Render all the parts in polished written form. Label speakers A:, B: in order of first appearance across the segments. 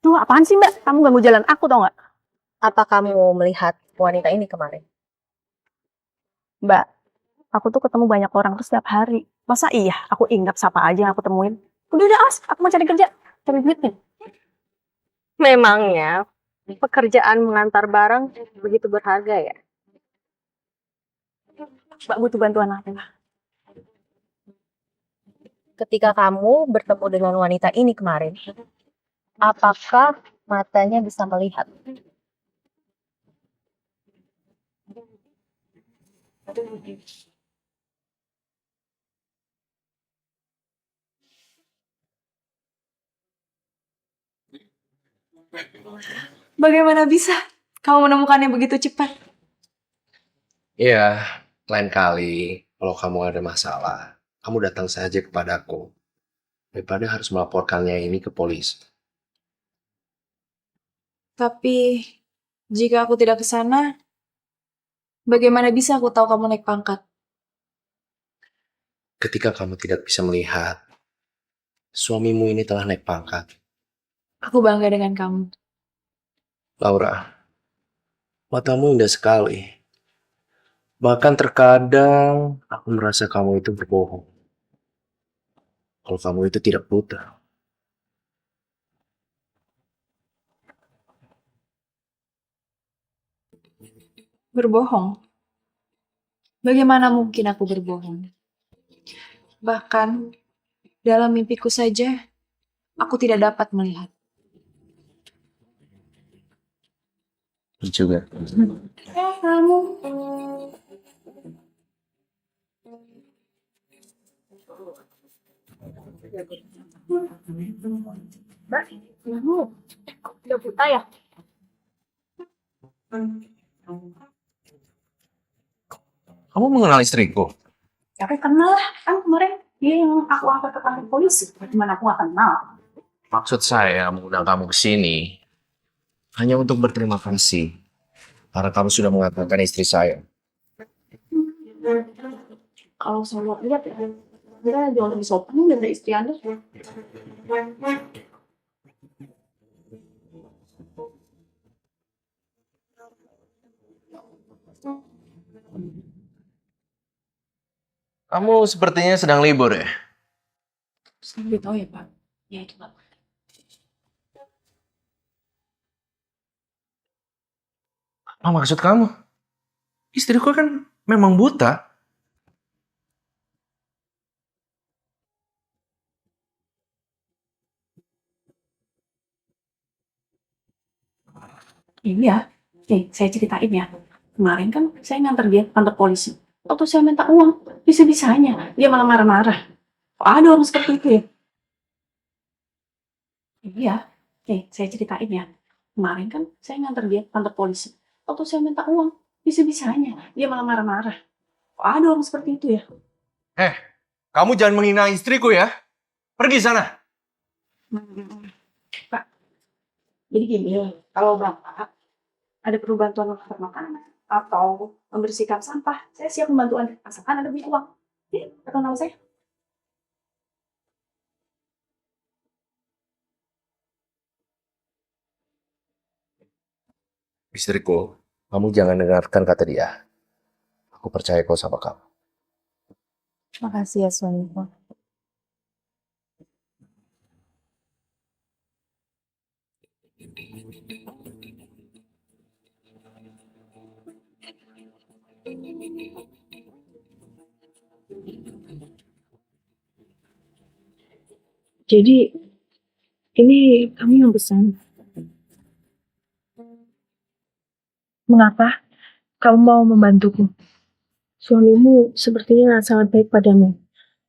A: Tuh apaan sih Mbak? Kamu ganggu jalan aku tau nggak?
B: Apa kamu melihat wanita ini kemarin?
A: Mbak, aku tuh ketemu banyak orang tuh setiap hari. Masa iya aku ingat siapa aja yang aku temuin? Udah as, aku mau cari kerja, cari duit nih.
B: Memangnya pekerjaan mengantar barang begitu berharga ya?
A: Mbak butuh bantuan apa?
B: Ketika kamu bertemu dengan wanita ini kemarin, apakah matanya bisa melihat?
C: Bagaimana bisa kamu menemukannya begitu cepat?
D: Ya, lain kali kalau kamu ada masalah, kamu datang saja kepadaku. Daripada harus melaporkannya ini ke polisi.
C: Tapi jika aku tidak ke sana, bagaimana bisa aku tahu kamu naik pangkat?
D: Ketika kamu tidak bisa melihat, suamimu ini telah naik pangkat.
C: Aku bangga dengan kamu.
D: Laura, matamu indah sekali. Bahkan terkadang aku merasa kamu itu berbohong. Kalau kamu itu tidak buta.
C: Berbohong? Bagaimana mungkin aku berbohong? Bahkan dalam mimpiku saja, aku tidak dapat melihat.
D: Juga.
C: Kamu.
A: Mbak, kamu udah buta ya?
D: Kamu mengenal istriku?
A: Ya kenal lah, kan kemarin dia yang aku angkat ke kantor polisi. Gimana aku gak kenal?
D: Maksud saya mengundang kamu ke sini hanya untuk berterima kasih karena kamu sudah mengatakan istri saya.
A: Kalau saya lihat ya, dia jauh lebih sopan dari istri Anda.
D: Kamu sepertinya sedang libur ya?
A: Saya lebih tahu ya Pak. Ya itu Pak.
D: Apa maksud kamu? Istriku kan memang buta.
A: Iya, nih saya ceritain ya. Kemarin kan saya nganter dia ke kantor polisi. Waktu saya minta uang, bisa-bisanya dia malah marah-marah. Kok ada orang seperti itu ya? Iya, nih saya ceritain ya. Kemarin kan saya nganter dia ke kantor polisi. Waktu saya minta uang, bisa-bisanya dia malah marah-marah. Kok ada orang seperti itu ya?
D: Kamu jangan menghina istriku ya. Pergi sana.
A: Pak, jadi gini, kalau Bapak ada perlu bantuan mengantar makanan atau membersihkan sampah, saya siap membantu Anda. Asalkan Anda punya uang. Jadi, atau nama saya.
D: Istriku, kamu jangan dengarkan kata dia. Aku percaya kau sama kamu.
B: Makasih ya suamiku.
A: Jadi, ini kamu yang pesan. Mengapa kamu mau membantuku? Suamimu sepertinya sangat baik padamu.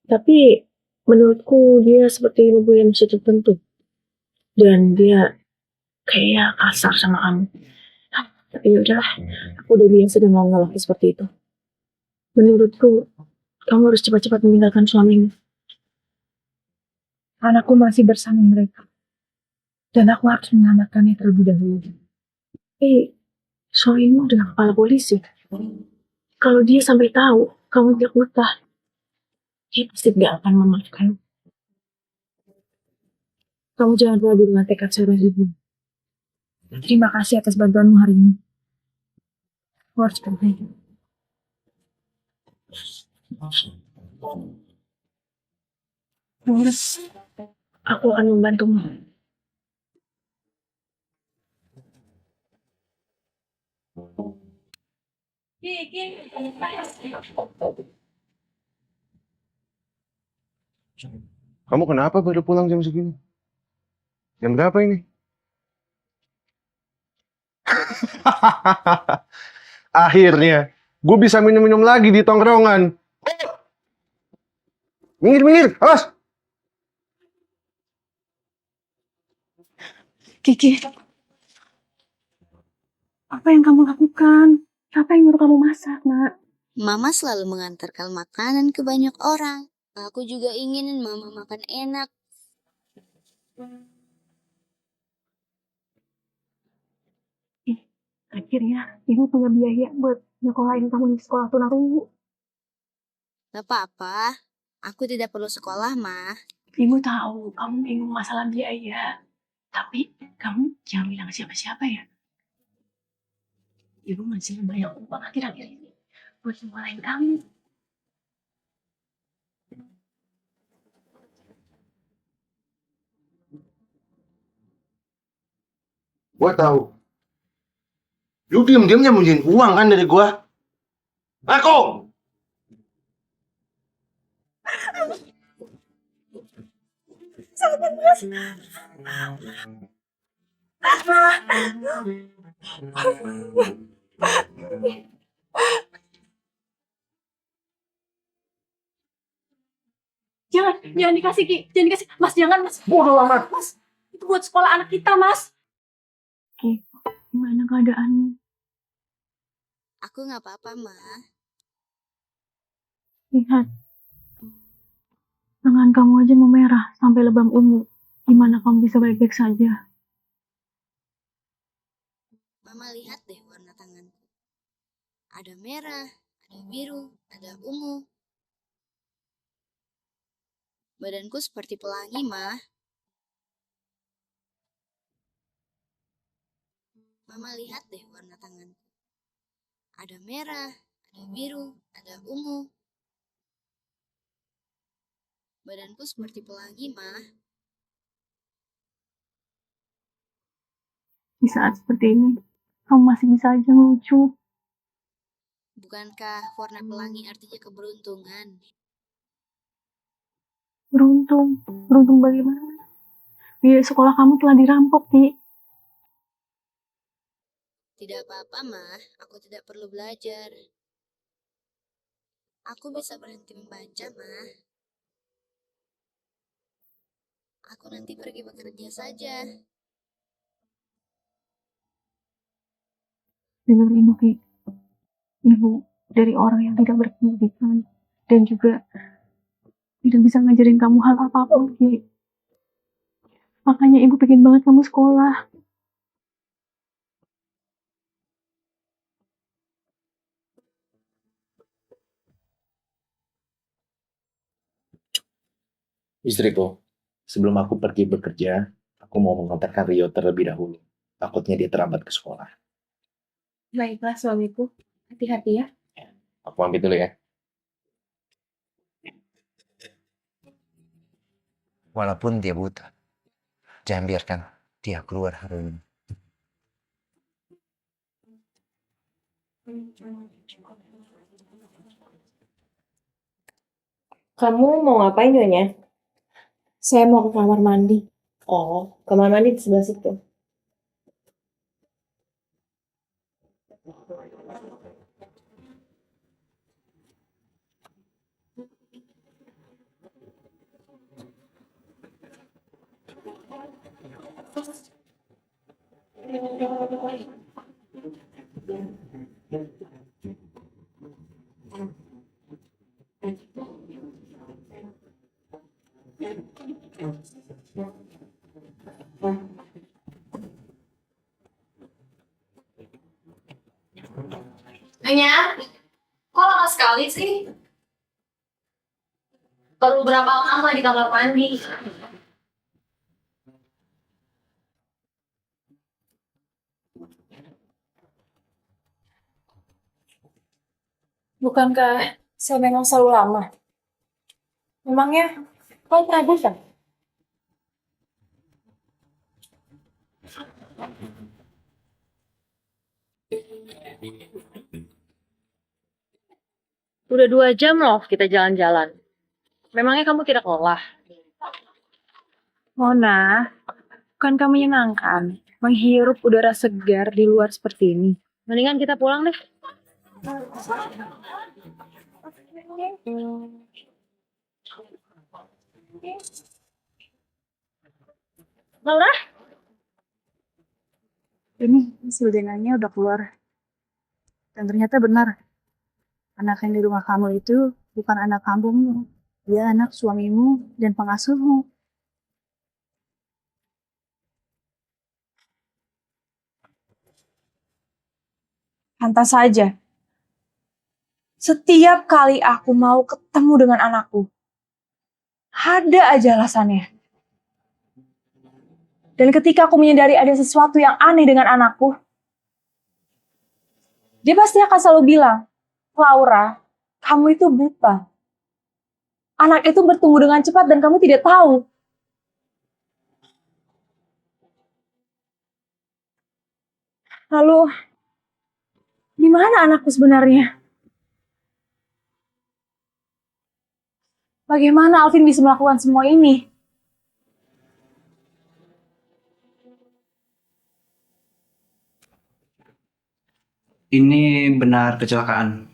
A: Tapi menurutku dia seperti ibu yang bisa tertentu. Dan dia kayak kasar sama kamu. Tapi yaudahlah, aku udah biasa dengan lelaki seperti itu. Menurutku, kamu harus cepat-cepat meninggalkan suamimu. Anakku masih bersama mereka. Dan aku harus menyelamatkannya terlebih dahulu. Tapi, suamimu udah kepala polisi. Kalau dia sampai tahu kamu tidak buta, dia pasti gak akan memaafkan. Kamu jangan ragu dengan tekad seorang ibu. Terima kasih atas bantuanmu hari ini. Aku harus pergi. Aku akan membantumu.
D: Kamu kenapa baru pulang jam segini? Jam berapa ini? Akhirnya, gue bisa minum-minum lagi di tongkrongan. Minggir, minggir, awas!
A: Kiki, apa yang kamu lakukan? Siapa yang nyuruh kamu masak, nak?
E: Mama selalu mengantarkan makanan ke banyak orang. Aku juga ingin mama makan enak.
A: Akhirnya, ibu punya biaya buat nyekolahin kamu di sekolah tunarungu.
E: Gak apa-apa, aku tidak perlu sekolah, Ma.
A: Ibu tahu kamu bingung masalah biaya. Tapi kamu jangan bilang siapa-siapa ya. Ibu masih banyak uang akhir-akhir ini buat nyekolahin kamu.
D: Gue tahu. Lu diam-diam nyembunyiin uang kan dari gue? Aku!
A: Jangan dikasih, Ki. Jangan dikasih. Mas, jangan, Mas.
D: Bodoh amat.
A: Mas, itu buat sekolah anak kita, Mas. Ki, gimana keadaanmu?
E: Aku gak apa-apa, Ma.
A: Lihat, tangan kamu aja memerah sampai lebam ungu. Gimana kamu bisa baik-baik saja?
E: Mama lihat deh warna tanganku. Ada merah, ada biru, ada ungu. Badanku seperti pelangi, Ma. Mama lihat deh warna tanganku. Ada merah, ada biru, ada ungu. Badanku seperti pelangi, Ma.
A: Di saat seperti ini, kamu masih bisa aja ngelucu.
E: Bukankah warna pelangi artinya keberuntungan?
A: Beruntung. Beruntung bagaimana? Biaya sekolah kamu telah dirampok, Ki.
E: Tidak apa-apa, Ma. Aku tidak perlu belajar. Aku bisa berhenti membaca, Ma. Aku nanti pergi bekerja saja.
A: Dengar ibu, Ki. Ibu dari orang yang tidak berpendidikan dan juga tidak bisa ngajarin kamu hal apapun, Ki. Makanya ibu pengen banget kamu sekolah.
D: Istriku, sebelum aku pergi bekerja, aku mau mengantarkan Rio terlebih dahulu. Takutnya dia terlambat ke sekolah.
A: Baiklah, suamiku. Hati-hati ya.
D: Aku pamit dulu ya. Walaupun dia buta, jangan biarkan dia keluar hari ini.
B: Kamu mau ngapain, Nyonya?
A: Saya mau ke kamar mandi.
B: Oh, kamar mandi di sebelah situ.
F: Nyonya, kok lama sekali sih? Baru berapa lama di kamar mandi?
C: Bukankah saya memang selalu lama? Memangnya kau pernah bosan?
B: Udah 2 jam loh kita jalan-jalan. Memangnya kamu tidak lelah?
C: Mona, bukankah menyenangkan menghirup udara segar di luar seperti ini?
B: Mendingan kita pulang deh. Laura?
C: Ini hasil DNA-nya udah keluar. Dan ternyata benar, anak yang di rumah kamu itu bukan anak kampungmu. Dia anak suamimu dan pengasuhmu. Pantas saja. Setiap kali aku mau ketemu dengan anakku, ada aja alasannya. Dan ketika aku menyadari ada sesuatu yang aneh dengan anakku, dia pasti akan selalu bilang, Laura, kamu itu buta. Anak itu bertumbuh dengan cepat dan kamu tidak tahu. Lalu, di mana anakku sebenarnya? Bagaimana Alvin bisa melakukan semua ini?
G: Ini benar kecelakaan.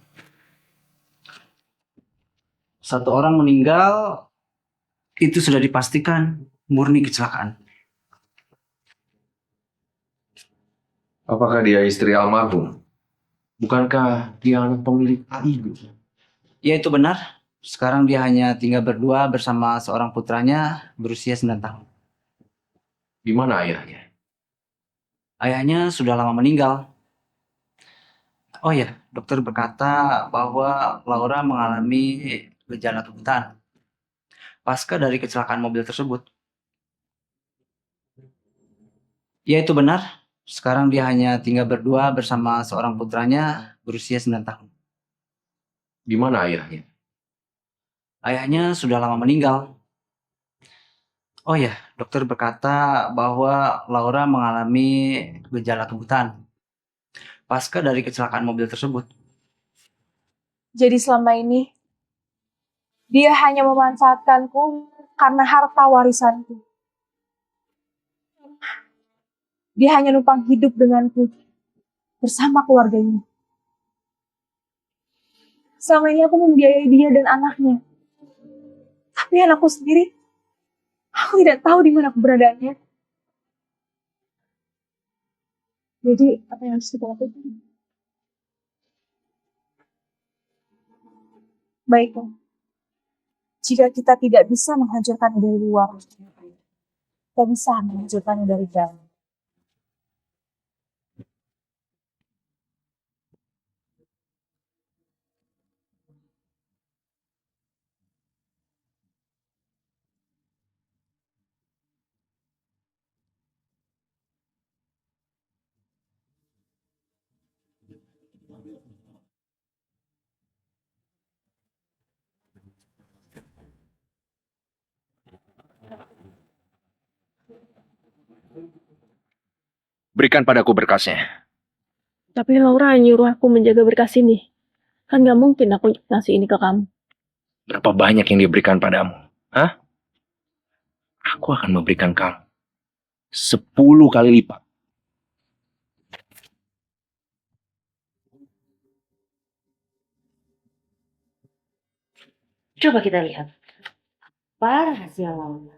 G: Satu orang meninggal, itu sudah dipastikan murni kecelakaan.
D: Apakah dia istri almarhum? Bukankah dia anak pemilik AIG?
G: Ya itu benar. Sekarang dia hanya tinggal berdua bersama seorang putranya berusia 9 tahun.
D: Di mana ayahnya?
G: Ayahnya sudah lama meninggal. Oh ya, dokter berkata bahwa Laura mengalami gejala kebutaan pasca dari kecelakaan mobil tersebut. Ya itu benar. Sekarang dia hanya tinggal berdua bersama seorang putranya berusia 9 tahun.
D: Di mana ayahnya?
G: Ayahnya sudah lama meninggal. Oh ya, dokter berkata bahwa Laura mengalami gejala kebutaan pasca dari kecelakaan mobil tersebut.
C: Jadi selama ini, dia hanya memanfaatkanku karena harta warisanku. Dia hanya numpang hidup denganku bersama keluarganya. Selama ini aku membiayai dia dan anaknya. Tapi anakku sendiri, aku tidak tahu di mana keberadaannya. Jadi, apa yang harus kita lakukan? Baiklah. Jika kita tidak bisa menghancurkannya dari luar, kita bisa menghancurkannya dari dalam.
D: Berikan padaku berkasnya.
A: Tapi Laura nyuruh aku menjaga berkas ini. Kan gak mungkin aku ngasih ini ke kamu.
D: Berapa banyak yang diberikan padamu? Hah? Aku akan memberikan kamu 10 kali lipat.
B: Coba kita lihat. Apa rahasia Laura?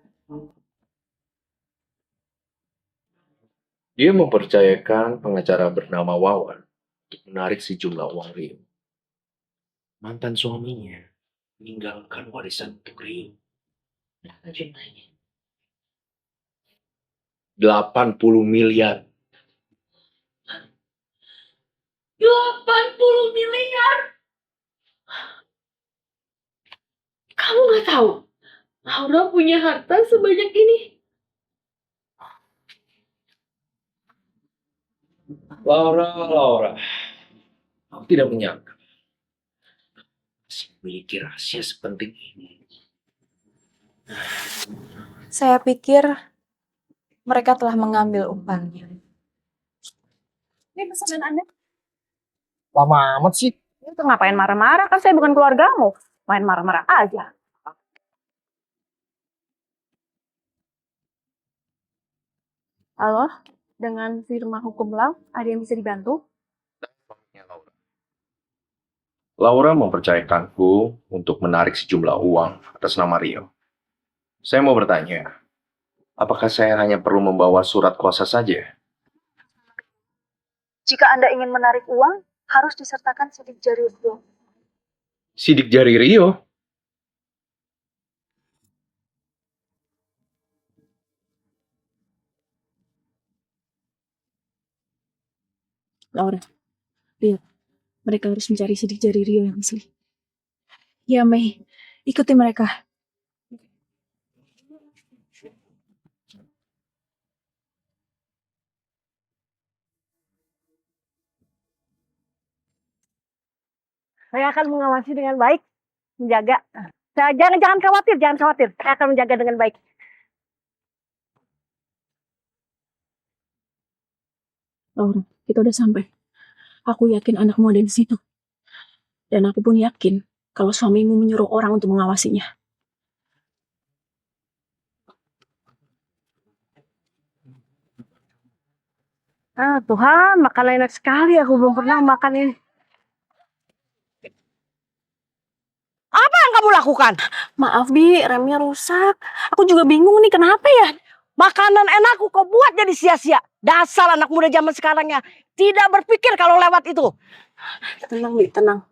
D: Dia mempercayakan pengacara bernama Wawan untuk menarik sejumlah uang Rio. Mantan suaminya meninggalkan warisan untuk Rio.
B: Berapa jumlahnya?
D: 80 miliar.
B: 80 miliar? Kamu nggak tahu? Laura punya harta sebanyak ini.
D: Laura. Aku tidak menyangka. memiliki rahasia sepenting ini.
F: Saya pikir mereka telah mengambil umpannya. Ini pesanan Anda.
H: Lama amat sih.
C: Itu ngapain marah-marah? Kan saya bukan keluargamu. Main marah-marah aja. Halo, dengan firma hukum Lau, ada yang bisa dibantu?
D: Laura mempercayakanku untuk menarik sejumlah uang atas nama Rio. Saya mau bertanya, apakah saya hanya perlu membawa surat kuasa saja?
C: Jika Anda ingin menarik uang, harus disertakan sidik jari Rio.
D: Sidik jari Rio?
A: Laura, lihat. Mereka harus mencari sidik jari Rio yang asli. Ya, Mei. Ikuti mereka.
C: Saya akan mengawasi dengan baik, menjaga. Jangan khawatir, jangan khawatir. Saya akan menjaga dengan baik.
A: Laura, kita udah sampai. Aku yakin anakmu ada di situ. Dan aku pun yakin kalau suamimu menyuruh orang untuk mengawasinya.
C: Ah, Tuhan, makanan enak sekali. Aku belum pernah makan ini. Apa yang kamu lakukan?
A: Maaf, Bi, remnya rusak. Aku juga bingung nih, kenapa ya?
C: Makanan enakku kau buat jadi sia-sia. Dasar anak muda zaman sekarang ya. Tidak berpikir kalau lewat itu.
A: Tenang, Bi, tenang.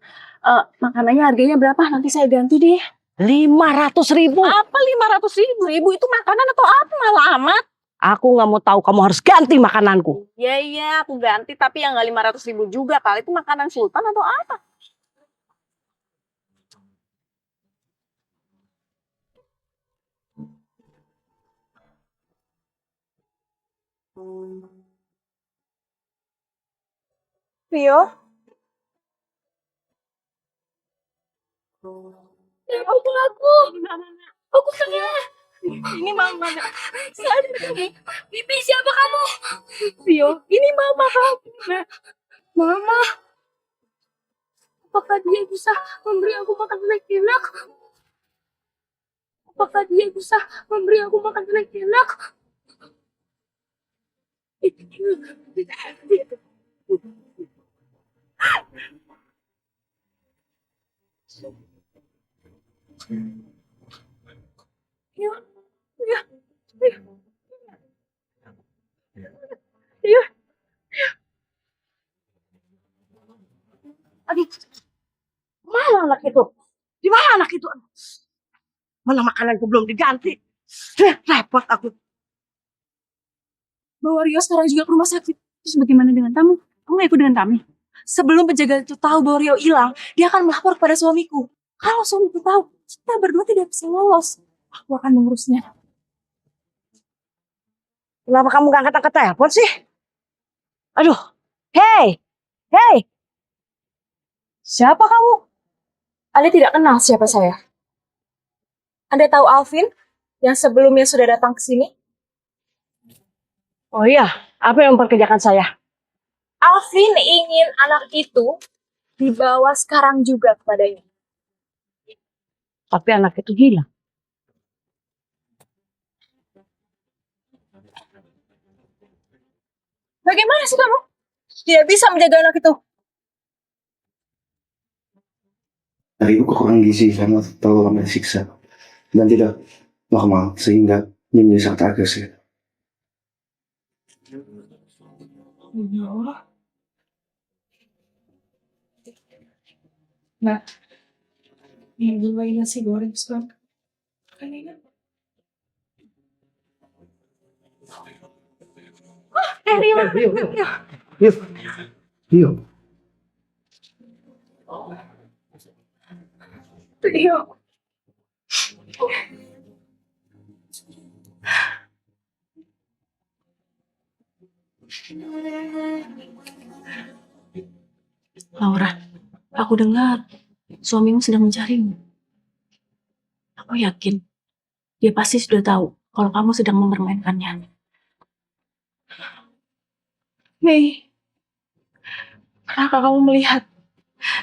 A: Makanannya harganya berapa? Nanti saya ganti deh.
C: 500.000.
A: Apa 500.000? Itu makanan atau apa? Malah amat.
C: Aku nggak mau tahu, kamu harus ganti makananku.
A: Iya, aku ganti. Tapi yang nggak 500.000 juga. Kali itu makanan sultan atau apa?
F: Rio? Aku tengah. Ini mama. Bibi, siapa kamu? Rio, ini mama kamu. Mama. Apakah dia bisa memberi aku makan enak? Apakah dia bisa memberi aku makan enak?
C: Aduh, mana anak itu? Di mana anak itu? Mana makananku belum diganti? Repot aku.
F: Bawa Rio sekarang juga ke rumah sakit. Terus bagaimana dengan kamu? Kamu gak ikut dengan kami? Sebelum penjaga itu tahu bahwa Rio hilang, dia akan melapor kepada suamiku. Kalau suamiku tahu, kita berdua tidak bisa lolos. Aku akan mengurusnya.
C: Kenapa kamu gak angkat-angkat telepon sih? Aduh, hei.
F: Siapa kamu? Anda tidak kenal siapa saya? Anda tahu Alvin yang sebelumnya sudah datang ke sini?
C: Oh iya, apa yang memperkerjakan saya?
F: Alvin ingin anak itu dibawa sekarang juga kepadanya.
C: Tapi anak itu hilang.
F: Bagaimana sih kamu? Tidak bisa menjaga anak itu.
I: Dari ibu kekurangan gizi karena terlalu lama disiksa dan tidak normal sehingga dia menjadi sangat agresif.
F: Nah, ini dulu lagi nasi goreng sekarang. Kan ingat?
I: Rio.
F: Rio.
A: Laura, aku dengar
F: suamimu sedang mencarimu. Aku yakin dia pasti sudah tahu kalau kamu sedang mempermainkannya. Mei, pernahkah kamu melihat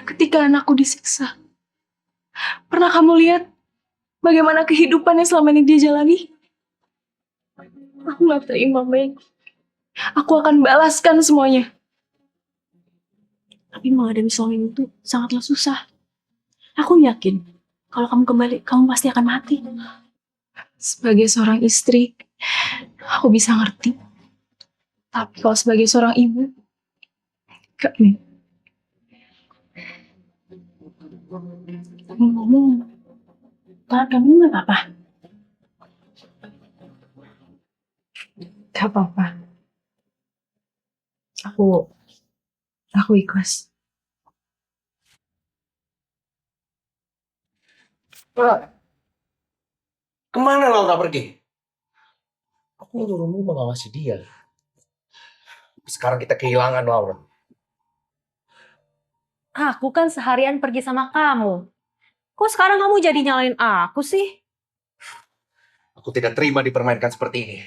F: ketika anakku disiksa? Pernah kamu lihat bagaimana kehidupan yang selama ini dia jalani? Aku gak terima, Mei. Aku akan balaskan semuanya. Tapi menghadapi suamimu itu sangatlah susah. Aku yakin kalau kamu kembali, kamu pasti akan mati. Sebagai seorang istri, aku bisa ngerti. Tapi kalau sebagai seorang ibu, gak, Mei. Ngomong, tangan kamu nggak apa-apa? Gak apa-apa. Aku ikhlas.
H: Kemana Laura pergi? Aku nyuruhmu mengawasi dia. Sekarang kita kehilangan Laura.
B: Aku kan seharian pergi sama kamu. Kok sekarang kamu jadi nyalain aku sih?
H: Aku tidak terima dipermainkan seperti ini.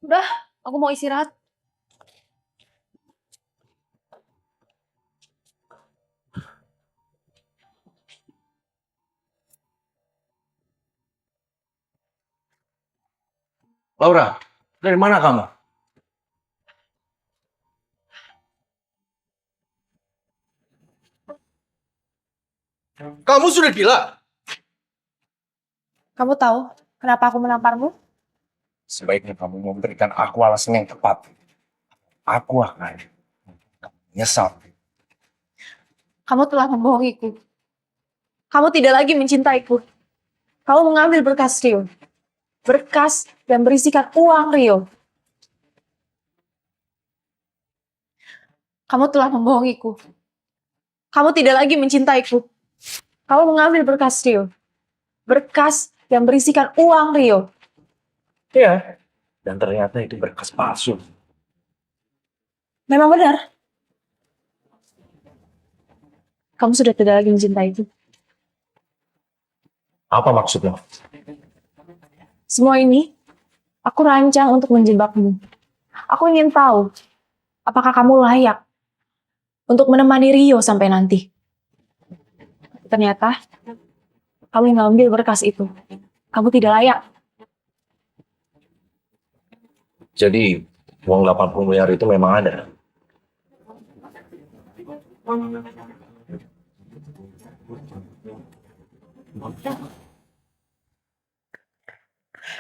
B: Udah, aku mau istirahat.
H: Laura, dari mana kamu? Kamu sudah gila?
B: Kamu tahu kenapa aku menamparmu?
H: Sebaiknya kamu memberikan aku alasan yang tepat. Aku akan menyesal.
B: Kamu telah membohongiku. Kamu tidak lagi mencintaiku. Kamu mengambil berkas Rio. Berkas yang berisikan uang Rio. Kamu telah membohongiku. Kamu tidak lagi mencintaiku. Kamu mengambil berkas Rio. Berkas yang berisikan uang Rio.
H: Iya. Dan ternyata itu berkas palsu.
B: Memang benar. Kamu sudah tidak lagi mencintaiku.
H: Apa maksudnya?
B: Semua ini aku rancang untuk menjebakmu. Aku ingin tahu apakah kamu layak untuk menemani Rio sampai nanti. Ternyata kamu yang ngambil berkas itu. Kamu tidak layak.
H: Jadi uang 80 miliar itu memang ada.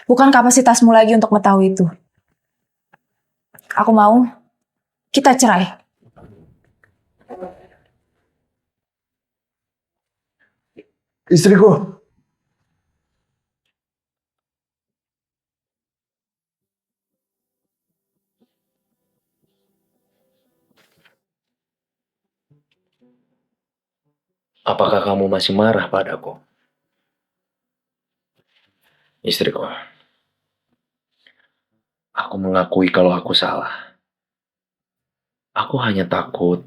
B: Bukan kapasitasmu lagi untuk mengetahui itu. Aku mau kita cerai.
I: Istriku.
D: Apakah kamu masih marah padaku? Istriku, aku mengakui kalau aku salah. Aku hanya takut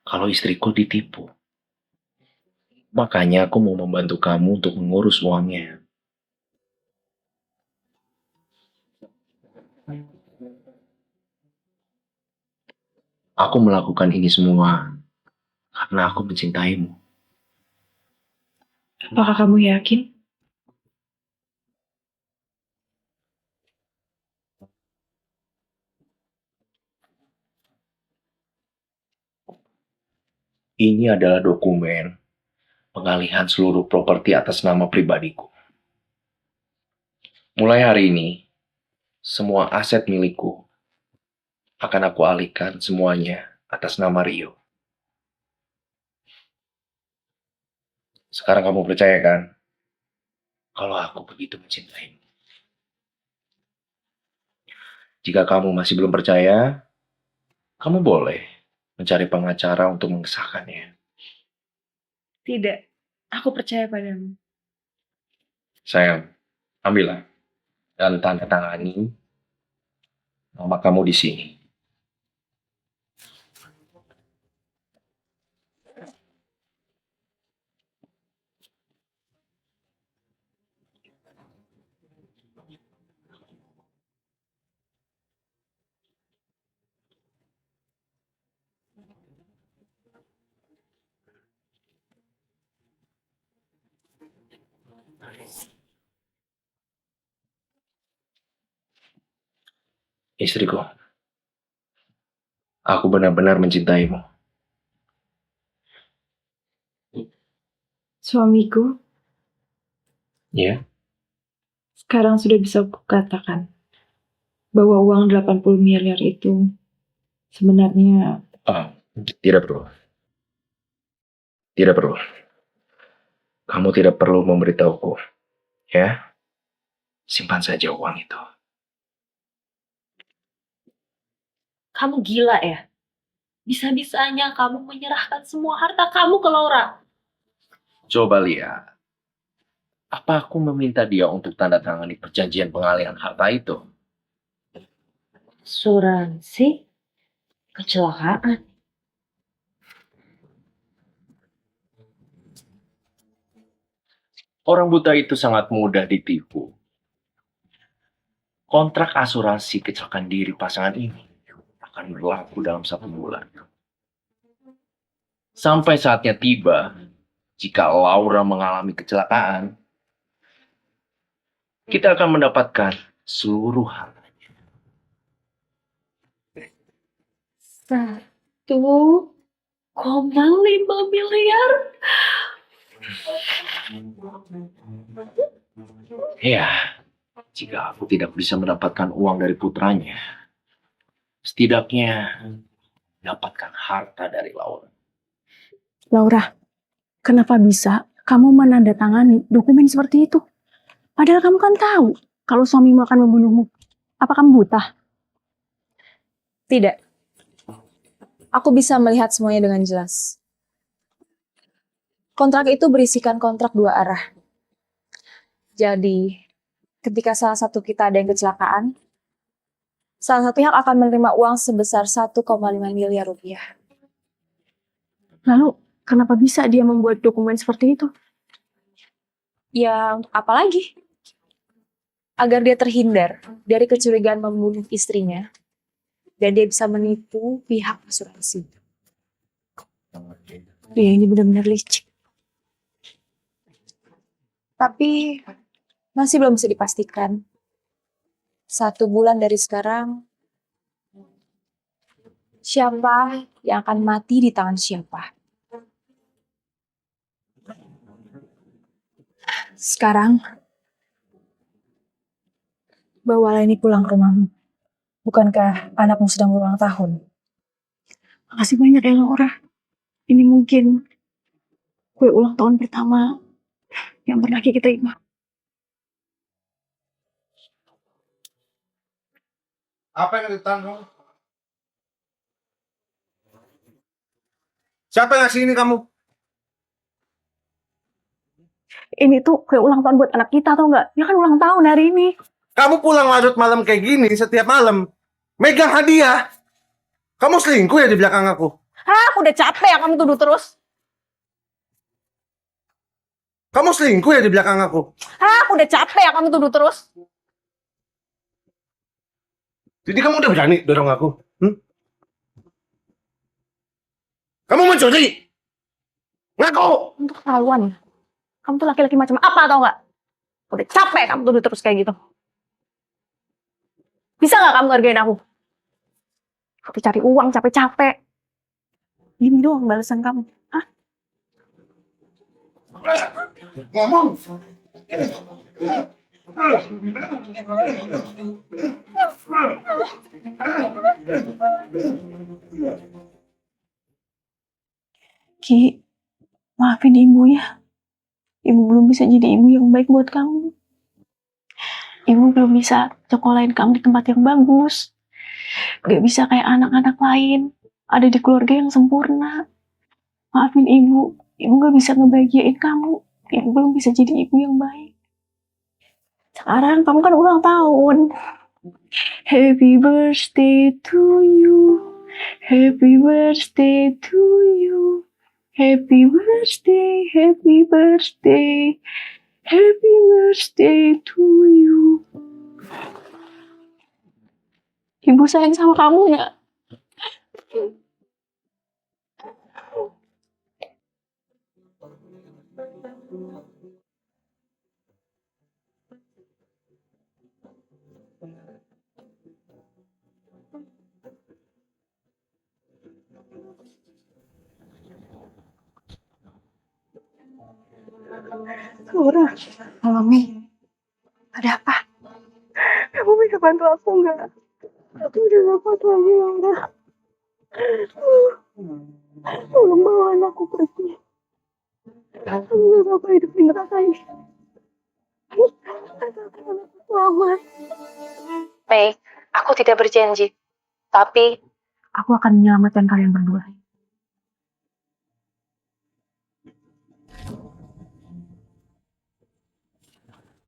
D: kalau istriku ditipu. Makanya aku mau membantu kamu untuk mengurus uangnya. Aku melakukan ini semua karena aku mencintaimu.
F: Apakah kamu yakin?
D: Ini adalah dokumen pengalihan seluruh properti atas nama pribadiku. Mulai hari ini, semua aset milikku akan aku alihkan semuanya atas nama Rio. Sekarang kamu percaya kan? Kalau aku begitu mencintaimu. Jika kamu masih belum percaya, kamu boleh mencari pengacara untuk mengesahkannya.
F: Tidak. Aku percaya padamu.
D: Sayang, ambillah dan tanda tangani nama kamu di sini. Istriku, aku benar-benar mencintaimu.
A: Suamiku,
D: Ya?
A: sekarang sudah bisa aku katakan bahwa uang 80 miliar itu sebenarnya
D: Ah, tidak perlu. Tidak perlu. Kamu tidak perlu memberitahuku. Ya? Simpan saja uang itu.
F: Kamu gila ya? Bisa-bisanya kamu menyerahkan semua harta kamu ke Laura.
D: Coba lihat. Apa aku meminta dia untuk tanda tangani perjanjian pengalihan harta itu?
F: Asuransi kecelakaan.
D: Orang buta itu sangat mudah ditipu. Kontrak asuransi kecelakaan diri pasangan ini akan berlaku dalam 1 bulan. Sampai saatnya tiba, jika Laura mengalami kecelakaan, kita akan mendapatkan seluruh harta.
F: 1,5 miliar.
D: Ya, jika aku tidak bisa mendapatkan uang dari putranya, setidaknya mendapatkan harta dari Laura.
C: Laura, kenapa bisa kamu menandatangani dokumen seperti itu? Padahal kamu kan tahu kalau suamimu akan membunuhmu. Apa kamu buta?
B: Tidak. Aku bisa melihat semuanya dengan jelas. Kontrak itu berisikan kontrak 2 arah. Jadi, ketika salah satu kita ada yang kecelakaan, salah satu pihak akan menerima uang sebesar 1,5 miliar rupiah.
C: Lalu, kenapa bisa dia membuat dokumen seperti itu?
B: Ya, untuk apa lagi? Agar dia terhindar dari kecurigaan membunuh istrinya, dan dia bisa menipu pihak asuransi.
C: Dia ini benar-benar licik.
B: Tapi masih belum bisa dipastikan. 1 bulan dari sekarang, siapa yang akan mati di tangan siapa?
C: Sekarang, bawalah ini pulang ke rumahmu. Bukankah anakmu sedang berulang tahun? Makasih banyak ya Laura. Ini mungkin kue ulang tahun pertama yang pernah kita terima.
I: Apa yang ditanggung? Siapa yang ngasih ini kamu?
C: Ini tuh kue ulang tahun buat anak kita tau nggak? Dia kan ulang tahun hari ini.
I: Kamu pulang larut malam kayak gini setiap malam. Megang hadiah. Kamu selingkuh ya di belakang aku?
C: Aku udah capek ya kamu tuduh terus.
I: Kamu selingkuh ya di belakang aku?
C: Aku udah capek ya kamu tuduh terus.
I: Jadi kamu udah berani dorong aku? Kamu mencuri? Ngaku!
C: Untuk keterlaluan ya. Kamu tuh laki-laki macam apa tau nggak? Udah capek kamu tuduh terus kayak gitu. Bisa nggak kamu hargain aku? Aku cari uang capek-capek. Ini doang balasan kamu. Hah?
I: Ngomong!
C: Ki, maafin ibu ya. Ibu belum bisa jadi ibu yang baik buat kamu. Ibu belum bisa sekolahin kamu di tempat yang bagus. Gak bisa kayak anak-anak lain. Ada di keluarga yang sempurna. Maafin ibu. Ibu gak bisa ngebahagiain kamu. Ibu belum bisa jadi ibu yang baik. Sekarang kamu kan ulang tahun. Happy birthday to you. Happy birthday to you. Happy birthday, happy birthday. Happy birthday to you. Ibu sayang sama kamu ya. Laura,
F: Halo, Mi. Ada apa?
C: kamu bisa bantu aku nggak? Aku udah gak kuat lagi, Laura. Tolong bawa anakku pergi. Aku gak apa hidup di neraka ini. Asalkan anakku selamat.
B: Baik, aku tidak berjanji. Tapi aku akan menyelamatkan kalian berdua.